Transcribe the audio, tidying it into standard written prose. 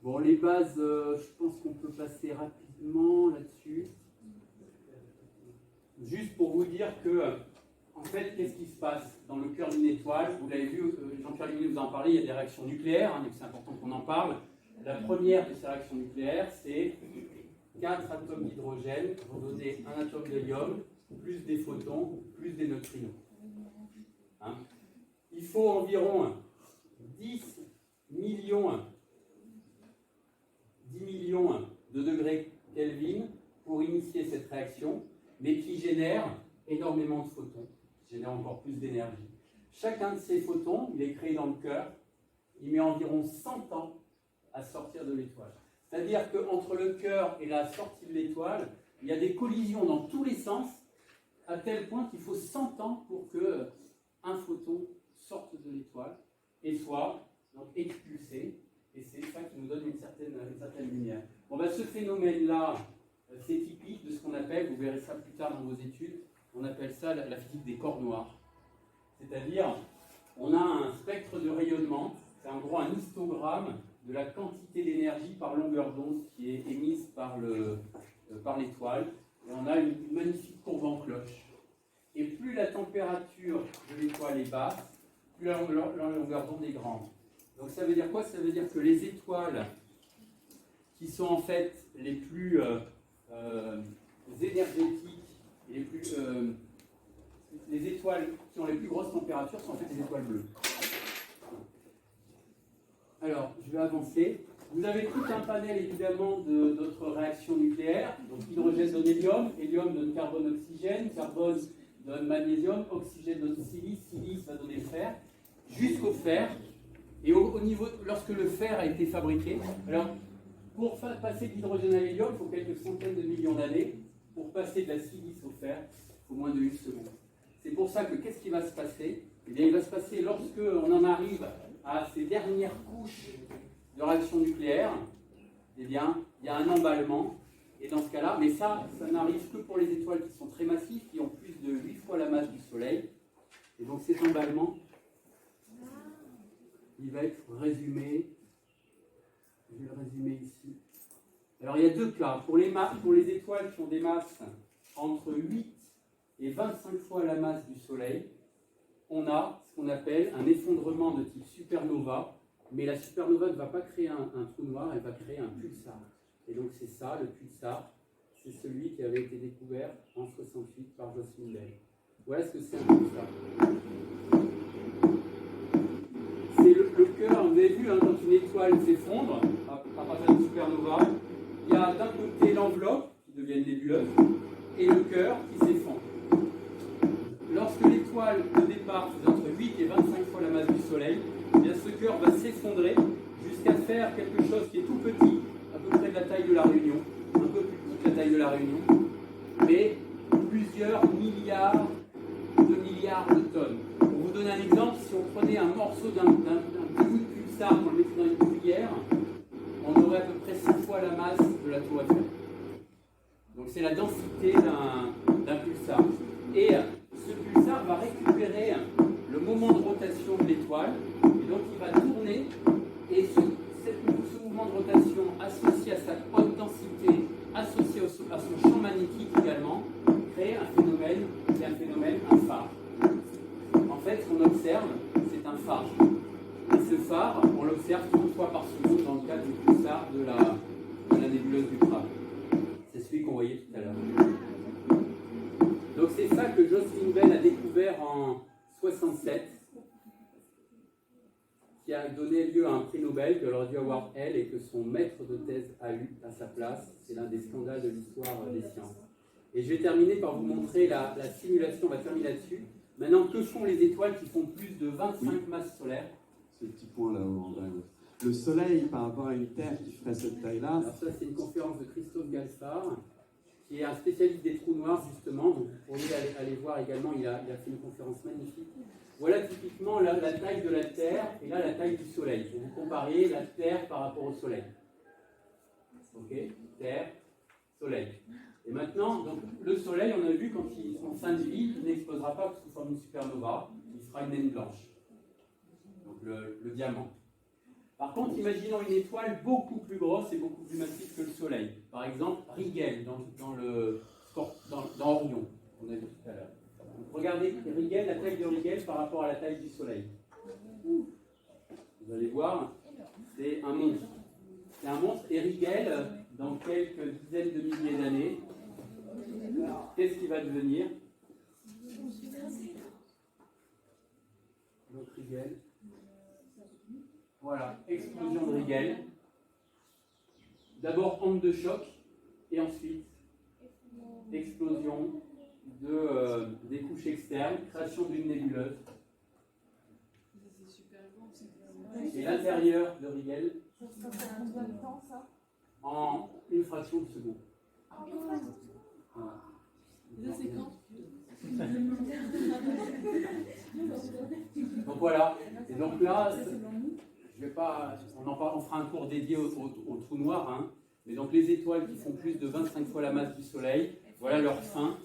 Bon, les bases, je pense qu'on peut passer rapidement là-dessus. Juste pour vous dire que, en fait, qu'est-ce qui se passe dans le cœur d'une étoile? Vous l'avez vu, Jean-Pierre Luminet vous en parlait, il y a des réactions nucléaires, donc c'est important qu'on en parle. La première de ces réactions nucléaires, c'est 4 atomes d'hydrogène vont donner un atome d'hélium, plus des photons, plus des neutrinos. Hein? Il faut environ 10 millions de degrés Kelvin pour initier cette réaction, mais qui génère énormément de photons, qui génère encore plus d'énergie. Chacun de ces photons, il est créé dans le cœur, il met environ 100 ans à sortir de l'étoile. C'est-à-dire qu'entre le cœur et la sortie de l'étoile, il y a des collisions dans tous les sens, à tel point qu'il faut 100 ans pour qu'un photon sorte de l'étoile et soit donc expulsé. Et c'est ça qui nous donne une certaine lumière. Bon, ben, ce phénomène-là, c'est typique de ce qu'on appelle, vous verrez ça plus tard dans vos études, on appelle ça la physique des corps noirs. C'est-à-dire, on a un spectre de rayonnement, c'est en gros un histogramme de la quantité d'énergie par longueur d'onde qui est émise par l'étoile. Et on a une magnifique courbe en cloche. Et plus la température de l'étoile est basse, plus la longueur d'onde est grande. Donc ça veut dire quoi? Ça veut dire que les étoiles qui sont en fait les plus énergétiques, les étoiles qui ont les plus grosses températures sont en fait les étoiles bleues. Alors, je vais avancer. Vous avez tout un panel évidemment d'autres réactions nucléaires. Donc hydrogène donne hélium, hélium donne carbone-oxygène, carbone donne magnésium, oxygène donne silice, silice va donner fer, jusqu'au fer. Et au niveau, lorsque le fer a été fabriqué, alors pour passer de l'hydrogène à l'hélium, il faut quelques centaines de millions d'années. Pour passer de la silice au fer, il faut moins de 1 seconde. C'est pour ça que qu'est-ce qui va se passer? Eh bien, il va se passer lorsque on en arrive à ces dernières couches de réaction nucléaire, eh bien, il y a un emballement. Et dans ce cas-là, mais ça n'arrive que pour les étoiles qui sont très massives, qui ont plus de 8 fois la masse du Soleil. Et donc cet emballement, il va être résumé. Je vais le résumer ici. Alors il y a 2 cas. Pour les étoiles qui ont des masses entre 8 et 25 fois la masse du Soleil, on a ce qu'on appelle un effondrement de type supernova. Mais la supernova ne va pas créer un trou noir, elle va créer un pulsar. Et donc c'est ça, le pulsar, c'est celui qui avait été découvert en 68 par Jocelyn Bell. Voilà ce que c'est un pulsar. C'est le cœur, vous avez vu, hein, quand une étoile s'effondre, à partir d'une supernova, il y a d'un côté l'enveloppe, qui devient une nébuleuse, et le cœur qui s'effondre. Lorsque l'étoile de départ fait entre 8 et 25 fois la masse du Soleil, eh bien ce cœur va s'effondrer jusqu'à faire quelque chose qui est tout petit, à peu près de la taille de la Réunion, un peu plus petit que la taille de la Réunion, mais plusieurs milliards de tonnes. Pour vous donner un exemple, si on prenait un morceau d'un petit bout de pulsar, qu'on le mettait dans une cuillère, on aurait à peu près 6 fois la masse de la tour Eiffel. Donc c'est la densité d'un pulsar. Et ce pulsar va récupérer le moment de rotation de l'étoile, et donc il va tourner, et ce mouvement de rotation associé à sa haute densité, associé à son champ magnétique également, crée un phénomène qui est un phénomène, un phare. En fait, ce qu'on observe, c'est un phare. Et ce phare, on l'observe 30 fois par seconde dans le cadre du pulsar de la nébuleuse du Crâne. C'est celui qu'on voyait tout à l'heure. Donc c'est ça que Jocelyn Bell a découvert en 67, qui a donné lieu à un prix Nobel qu'elle aurait dû avoir elle et que son maître de thèse a eu à sa place. C'est l'un des scandales de l'histoire des sciences. Et je vais terminer par vous montrer la simulation, on va terminer là-dessus. Maintenant, que font les étoiles qui font plus de 25 masses solaires? Ce petit point là-haut. Le Soleil par rapport à une Terre qui ferait cette taille-là. Alors ça, c'est une conférence de Christophe Galsar, qui est un spécialiste des trous noirs, justement. Donc, vous pourriez aller voir également, il a fait une conférence magnifique. Voilà typiquement la taille de la Terre et là la taille du Soleil. Vous comparez la Terre par rapport au Soleil. Ok? Terre, Soleil. Et maintenant, donc, le Soleil, on a vu, quand en fin de vie, il n'explosera pas sous forme d'une supernova, il sera une naine blanche. Donc le diamant. Par contre, imaginons une étoile beaucoup plus grosse et beaucoup plus massive que le Soleil. Par exemple, Rigel dans Orion, qu'on a vu tout à l'heure. Regardez Rigel, la taille de Rigel par rapport à la taille du Soleil. Vous allez voir, c'est un monstre. C'est un monstre. Et Rigel, dans quelques dizaines de milliers d'années, qu'est-ce qu'il va devenir? L'autre Rigel. Voilà, explosion de Rigel. D'abord onde de choc, et ensuite explosion des couches externes, création d'une nébuleuse. Et l'intérieur de Rigel en une fraction de seconde. Donc voilà, et donc là, je vais pas, on fera un cours dédié au trou noir, hein. Mais donc les étoiles qui font plus de 25 fois la masse du Soleil, voilà leur fin